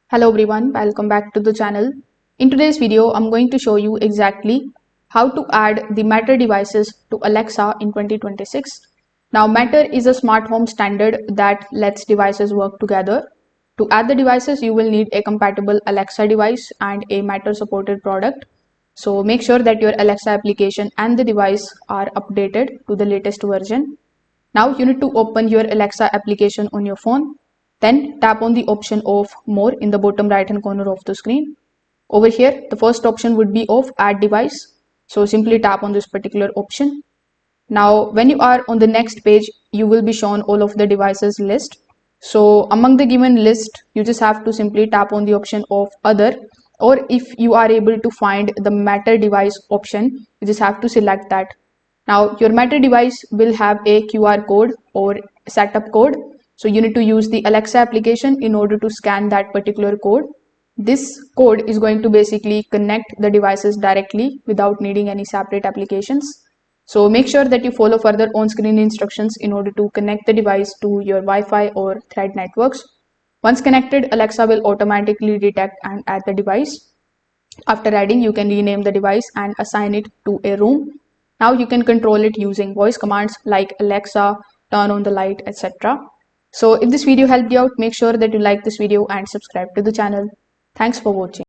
Hello everyone, welcome back to the channel. In today's video, I'm going to show you exactly how to add the Matter devices to Alexa in 2026. Now, Matter is a smart home standard that lets devices work together. To add the devices, you will need a compatible Alexa device and a Matter supported product. So make sure that your Alexa application and the device are updated to the latest version. Now you need to open your Alexa application on your phone. Then tap on the option of More in the bottom right hand corner of the screen. Over here, the first option would be of Add Device. So simply tap on this particular option. Now, when you are on the next page, you will be shown all of the devices list. So among the given list, you just have to simply tap on the option of Other, or if you are able to find the Matter device option, you just have to select that. Now your Matter device will have a QR code or setup code. So you need to use the Alexa application in order to scan that particular code. This code is going to basically connect the devices directly without needing any separate applications. So make sure that you follow further on-screen instructions in order to connect the device to your Wi-Fi or Thread networks. Once connected, Alexa will automatically detect and add the device. After adding, you can rename the device and assign it to a room. Now you can control it using voice commands like Alexa, turn on the light, etc. So if this video helped you out, make sure that you like this video and subscribe to the channel. Thanks for watching.